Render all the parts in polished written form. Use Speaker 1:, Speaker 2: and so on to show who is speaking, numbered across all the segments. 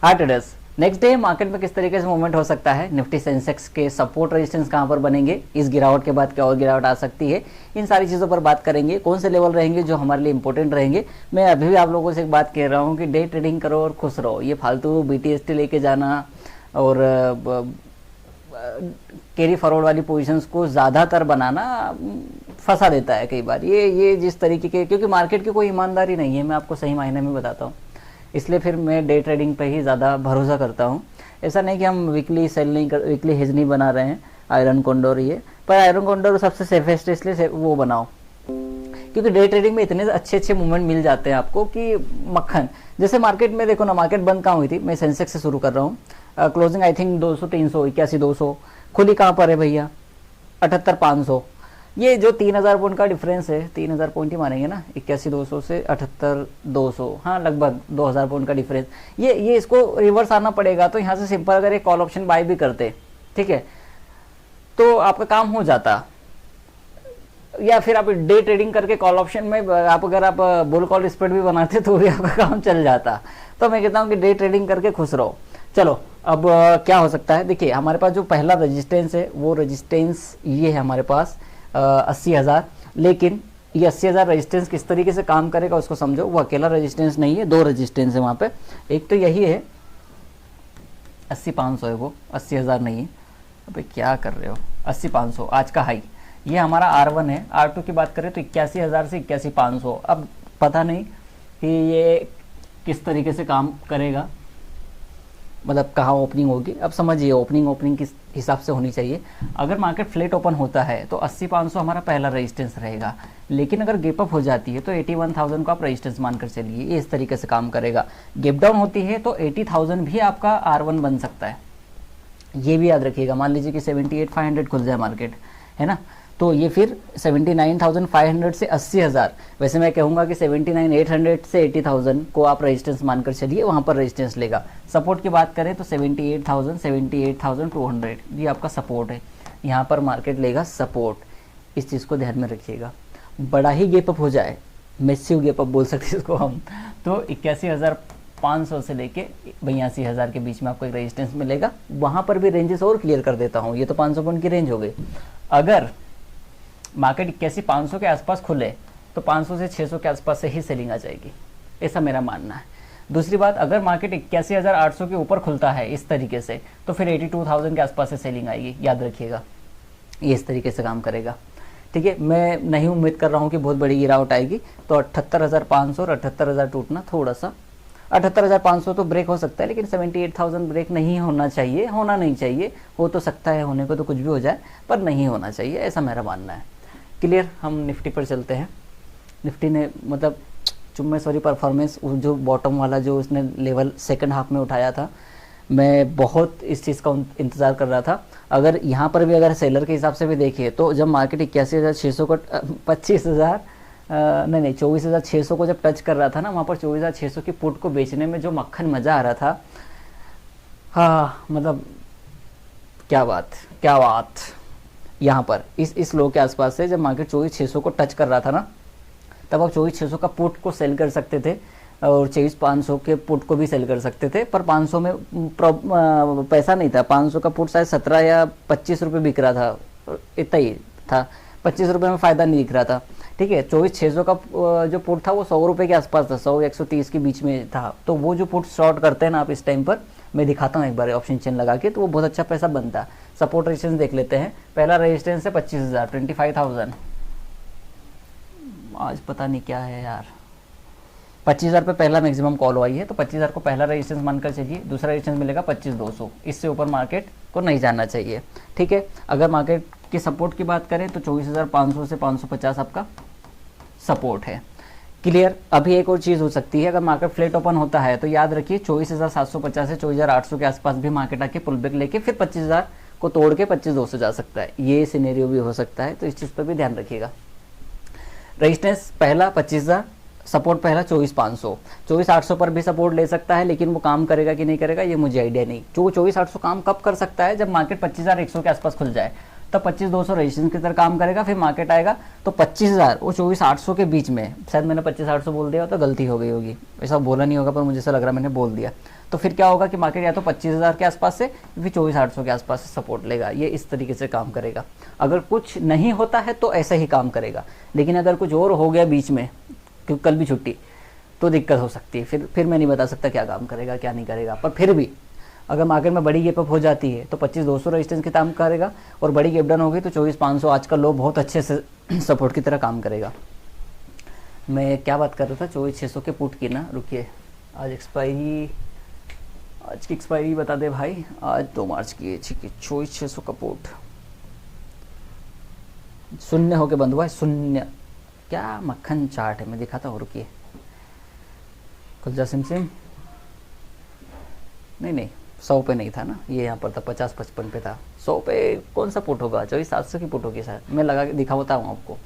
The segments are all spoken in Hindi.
Speaker 1: हाँ ट्रेडर्स, नेक्स्ट डे मार्केट में किस तरीके से मूवमेंट हो सकता है, निफ्टी सेंसेक्स के सपोर्ट रेजिस्टेंस कहां पर बनेंगे, इस गिरावट के बाद क्या और गिरावट आ सकती है, इन सारी चीज़ों पर बात करेंगे। कौन से लेवल रहेंगे जो हमारे लिए इंपॉर्टेंट रहेंगे। मैं अभी भी आप लोगों से एक बात कह रहा हूँ कि डे ट्रेडिंग करो और खुश रहो। ये फालतू BTST लेके जाना और कैरी फॉरवर्ड वाली पोजीशंस को ज़्यादातर बनाना फंसा देता है कई बार। ये जिस तरीके के, क्योंकि मार्केट की कोई ईमानदारी नहीं है, मैं आपको सही मायने में बताता हूँ, इसलिए फिर मैं डे ट्रेडिंग पे ही ज़्यादा भरोसा करता हूँ। ऐसा नहीं कि हम वीकली सेल नहीं कर, वीकली हेज नहीं बना रहे हैं आयरन कॉन्डोर ये, पर आयरन कॉन्डोर सबसे सेफेस्ट इसलिए वो बनाओ क्योंकि डे ट्रेडिंग में इतने अच्छे मूवमेंट मिल जाते हैं आपको कि मक्खन। जैसे मार्केट में देखो ना, मार्केट बंद कहाँ हुई थी, मैं सेंसेक्स से शुरू कर रहा हूँ। क्लोजिंग आई थिंक 200, 300, 81, 200, खुली कहाँ पर है भैया 78, 500। ये जो 3000 पॉइंट का डिफरेंस है, 3000 पॉइंट ही मानेंगे ना, 81, 200 से 78, 200, हाँ लगभग 2000 पॉइंट का डिफरेंस। ये इसको रिवर्स आना पड़ेगा। तो यहाँ से सिंपल अगर एक कॉल ऑप्शन बाय भी करते, ठीक है, तो आपका काम हो जाता। या फिर आप डे ट्रेडिंग करके कॉल ऑप्शन में अगर आप बुल कॉल स्प्रेड भी बनाते तो भी आपका काम चल जाता। तो मैं कहता हूँ कि डे ट्रेडिंग करके खुश रहो। चलो अब क्या हो सकता है, देखिए हमारे पास जो पहला रेजिस्टेंस है वो रेजिस्टेंस ये है हमारे पास 80,000। लेकिन ये 80,000 रेजिस्टेंस किस तरीके से काम करेगा उसको समझो। वो अकेला रेजिस्टेंस नहीं है, दो रेजिस्टेंस है वहाँ पे। एक तो यही है 80,500 है, वो 80,000 नहीं है। अबे क्या कर रहे हो, 80,500 आज का हाई, ये हमारा R1 है। R2 की बात करें तो 81,000 से 81,500। अब पता नहीं कि ये किस तरीके से काम करेगा, मतलब कहाँ ओपनिंग होगी। अब समझिए ओपनिंग किस हिसाब से होनी चाहिए। अगर मार्केट फ्लैट ओपन होता है तो 80,500 हमारा पहला रेजिस्टेंस रहेगा। लेकिन अगर गैप अप हो जाती है तो 81,000 को आप रेजिस्टेंस मानकर चलिए, ये इस तरीके से काम करेगा। गैप डाउन होती है तो 80,000 भी आपका R1 बन सकता है, ये भी याद रखिएगा। मान लीजिए कि 78,500 खुल जाए मार्केट, है ना, तो ये फिर 79,500 से 80,000, वैसे मैं कहूँगा कि 79,800 से 80,000 को आप रेजिस्टेंस मानकर चलिए, वहाँ पर रेजिस्टेंस लेगा। सपोर्ट की बात करें तो 78,000, 78,200 ये आपका सपोर्ट है, यहाँ पर मार्केट लेगा सपोर्ट। इस चीज़ को ध्यान में रखिएगा। बड़ा ही गैप अप हो जाए, मैसिव गैप अप बोल सकते हैं इसको हम, तो 81,500 से लेके 82,000 के बीच में आपको एक रेजिस्टेंस मिलेगा। वहाँ पर भी रेंजेस और क्लियर कर देता हूँ। ये तो 500 पॉइंट की रेंज हो गई। अगर मार्केट 81,500 के आसपास खुले तो 500 से 600 के आसपास से ही सेलिंग आ जाएगी, ऐसा मेरा मानना है। दूसरी बात, अगर मार्केट 81,800 के ऊपर खुलता है इस तरीके से तो फिर 82,000 के आसपास से सेलिंग आएगी, याद रखिएगा। ये इस तरीके से काम करेगा, ठीक है। मैं नहीं उम्मीद कर रहा हूँ कि बहुत बड़ी गिरावट आएगी। तो 78,500 और 78,000 टूटना, थोड़ा सा 78,500 तो ब्रेक हो सकता है, लेकिन 78,000 ब्रेक नहीं होना चाहिए, होना नहीं चाहिए। हो तो सकता है, होने को तो कुछ भी हो जाए, पर नहीं होना चाहिए, ऐसा मेरा मानना है। क्लियर। हम निफ्टी पर चलते हैं। निफ्टी ने मतलब चुम्मेश्वरी परफॉर्मेंस, जो बॉटम वाला जो उसने लेवल सेकंड हाफ में उठाया था, मैं बहुत इस चीज़ का इंतज़ार कर रहा था। अगर यहाँ पर भी अगर सेलर के हिसाब से भी देखिए तो जब मार्केट 81,600 को 24,600 को जब टच कर रहा था ना, वहाँ पर 24,600 की पुट को बेचने में जो मक्खन मज़ा आ रहा था, हाँ मतलब क्या बात। यहाँ पर इस लो के आसपास से जब मार्केट 24,600 को टच कर रहा था ना, तब आप 24,600 का पुट को सेल कर सकते थे और 23,500 के पुट को भी सेल कर सकते थे। पर 500 में पैसा नहीं था। 500 का पुट शायद 17 या 25 रुपये बिक रहा था, इतना ही था। 25 रुपये में फ़ायदा नहीं दिख रहा था, ठीक है। 24,600 का जो पुट था वो 100 रुपये के आसपास था, 100-130 के बीच में था। तो वो जो पुट शॉर्ट करते हैं ना आप इस टाइम पर, मैं दिखाता हूँ एक बार ऑप्शन चेन लगा के, तो वो बहुत अच्छा पैसा बनता है। सपोर्ट रेजिस्टेंस देख लेते हैं। पहला रेजिस्टेंस है 25,000, 25,000। आज पता नहीं क्या है यार, 25,000 पे पहला मैक्सिमम कॉल आई है, तो 25,000 को पहला रेजिस्टेंस मानकर चलिए। दूसरा रेजिस्टेंस मिलेगा 25,200, इससे ऊपर मार्केट को नहीं जाना चाहिए, ठीक है। अगर मार्केट की सपोर्ट की बात करें तो 24,500 से 550 आपका सपोर्ट है। क्लियर। अभी एक और चीज़ हो सकती है, अगर मार्केट फ्लैट ओपन होता है तो याद रखिए 24,750 से 24,800 के आसपास भी मार्केट आके पुल बैक लेके फिर 25,000 को तोड़ के 25,200 जा सकता है। ये सिनेरियो भी हो सकता है, तो इस चीज़ पर भी ध्यान रखिएगा। रेजिस्टेंस पहला 25,000, सपोर्ट पहला 24,500। 24,800 पर भी सपोर्ट ले सकता है, लेकिन वो काम करेगा कि नहीं करेगा ये मुझे आइडिया नहीं। जो 24,800 काम कब कर सकता है, जब मार्केट 25,100 के आसपास खुल जाए। तब 25,200 रेजिस्टेंस की तरह काम करेगा। फिर मार्केट आएगा तो 25,000 और 24,800 के बीच में, शायद मैंने 25,800 बोल दिया तो गलती हो गई होगी, ऐसा बोला नहीं होगा पर मुझे ऐसा लग रहा मैंने बोल दिया। तो फिर क्या होगा कि मार्केट या तो 25,000 के आसपास से फिर 24,800 के आसपास से सपोर्ट लेगा। ये इस तरीके से काम करेगा। अगर कुछ नहीं होता है तो ऐसा ही काम करेगा, लेकिन अगर कुछ और हो गया बीच में, क्योंकि कल भी छुट्टी, तो दिक्कत हो सकती है। फिर मैं नहीं बता सकता क्या काम करेगा क्या नहीं करेगा। पर फिर भी अगर मार्केट में बड़ी गैप अप हो जाती है तो 25,200 रेजिस्टेंस के काम करेगा, और बड़ी गैप डाउन होगी तो 24,500 आज का लो बहुत अच्छे से सपोर्ट की तरह काम करेगा। मैं क्या बात कर रहा था, 24,600 के पुट की ना, रुकिए आज एक्सपायरी, आज की एक्सपायरी बता दे भाई, आज 2 मार्च की है, ठीक है। 24,600 का पुट शून्य होके बंद हुआ है, शून्य। क्या मक्खन चार्ट है, मैं दिखाता हूँ, रुकिए। खुल जा सिम, नहीं 100 पे नहीं था ना, ये यहाँ पर था 50-55 पे था। 100 पे कौन सा पुट होगा, 24,700 की पुट होगी शायद, मैं लगा के दिखाता हूँ आपको।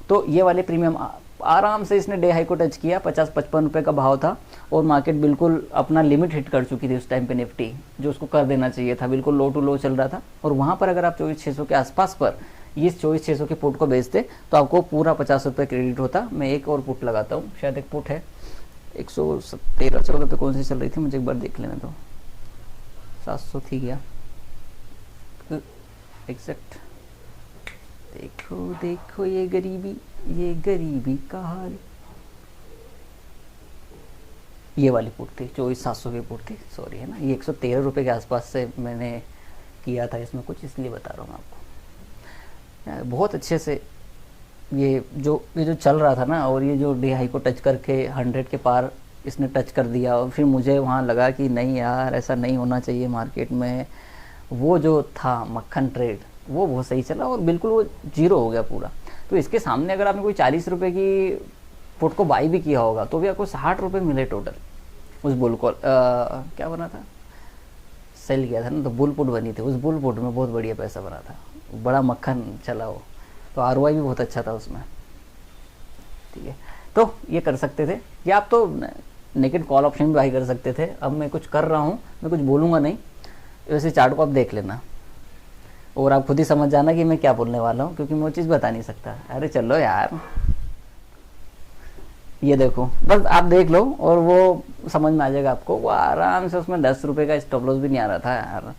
Speaker 1: तो ये वाले प्रीमियम आराम से इसने डे हाई को टच किया, 50-55 रुपये का भाव था, और मार्केट बिल्कुल अपना लिमिट हिट कर चुकी थी उस टाइम पे निफ्टी, जो उसको कर देना चाहिए था, बिल्कुल लो टू लो चल रहा था। और वहाँ पर अगर आप 24,600 के आसपास पर इस 24,600 के पुट को बेचते तो आपको पूरा 50 रुपये क्रेडिट होता। मैं एक और पुट लगाता हूँ, शायद एक पुट है 113-14 पे कौन सी चल रही थी, मुझे एक बार देख लेना दो। 700 थी क्या एग्जैक्ट, देखो देखो ये गरीबी का हाल। ये वाली पुट थी, 24,700 की पुट थी, सॉरी है ना, ये 113 रुपये के आसपास से मैंने किया था इसमें कुछ, इसलिए बता रहा हूँ आपको। बहुत अच्छे से ये जो चल रहा था ना, और ये जो डे हाई को टच करके 100 के पार इसने टच कर दिया, और फिर मुझे वहाँ लगा कि नहीं यार ऐसा नहीं होना चाहिए मार्केट में। वो जो था मक्खन ट्रेड वो बहुत सही चला, और बिल्कुल वो जीरो हो गया पूरा। तो इसके सामने अगर आपने कोई 40 रुपये की पुट को बाई भी किया होगा तो भी आपको 60 रुपये मिले टोटल। उस बुल को क्या बना था, सेल किया था ना, तो बुल पुट बनी थी, उस बुल पुट में बहुत बढ़िया पैसा बना था, बड़ा मक्खन चला वो, तो आरओआई भी बहुत अच्छा था उसमें, ठीक है। तो ये कर सकते थे, या आप तो नेकेड कॉल ऑप्शन भी बाई कर सकते थे। अब मैं कुछ कर रहा हूँ, मैं कुछ बोलूँगा नहीं, वैसे चार्ट को आप देख लेना और आप खुद ही समझ जाना कि मैं क्या बोलने वाला हूँ, क्योंकि मैं वो चीज़ बता नहीं सकता। अरे चलो यार, ये देखो बस आप देख लो और वो समझ में आ जाएगा आपको। वो आराम से उसमें 10 रुपये का स्टॉप लॉस भी नहीं आ रहा था यार,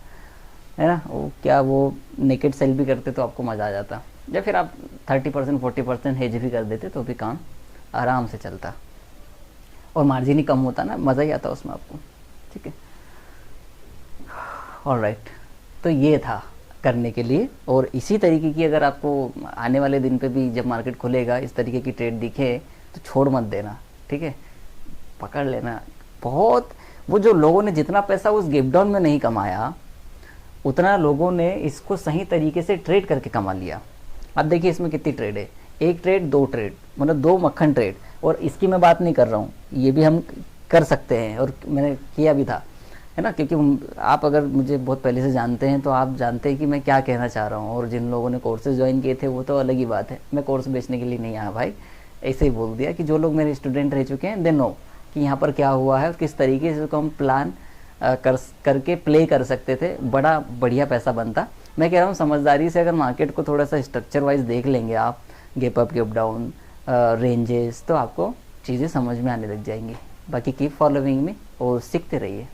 Speaker 1: है ना। वो क्या वो नेकेड सेल भी करते तो आपको मज़ा आ जाता, या फिर आप 30% 40% हेज भी कर देते तो भी काम आराम से चलता, और मार्जिन ही कम होता ना, मज़ा ही आता उसमें आपको, ठीक है। ऑलराइट, तो ये था करने के लिए। और इसी तरीके की अगर आपको आने वाले दिन पे भी जब मार्केट खुलेगा इस तरीके की ट्रेड दिखे तो छोड़ मत देना, ठीक है, पकड़ लेना। बहुत वो जो लोगों ने जितना पैसा उस गैप डाउन में नहीं कमाया, उतना लोगों ने इसको सही तरीके से ट्रेड करके कमा लिया। अब देखिए इसमें कितनी ट्रेड है, 1 ट्रेड 2 ट्रेड, मतलब 2 मक्खन ट्रेड। और इसकी मैं बात नहीं कर रहा हूँ, ये भी हम कर सकते हैं और मैंने किया भी था, है ना। क्योंकि आप अगर मुझे बहुत पहले से जानते हैं तो आप जानते हैं कि मैं क्या कहना चाह रहा हूँ। और जिन लोगों ने कोर्सेज ज्वाइन किए थे वो तो अलग ही बात है, मैं कोर्स बेचने के लिए नहीं आया भाई, ऐसे ही बोल दिया कि जो लोग मेरे स्टूडेंट रह चुके हैं दे नो कि यहाँ पर क्या हुआ है और किस तरीके से उसको हम प्लान करके प्ले कर सकते थे, बड़ा बढ़िया पैसा बनता। मैं कह रहा हूँ समझदारी से अगर मार्केट को थोड़ा सा स्ट्रक्चर वाइज देख लेंगे आप, gap up gap down ranges, तो आपको चीज़ें समझ में आने लग जाएंगी। बाकी कीप फॉलोइंग मी और सीखते रहिए।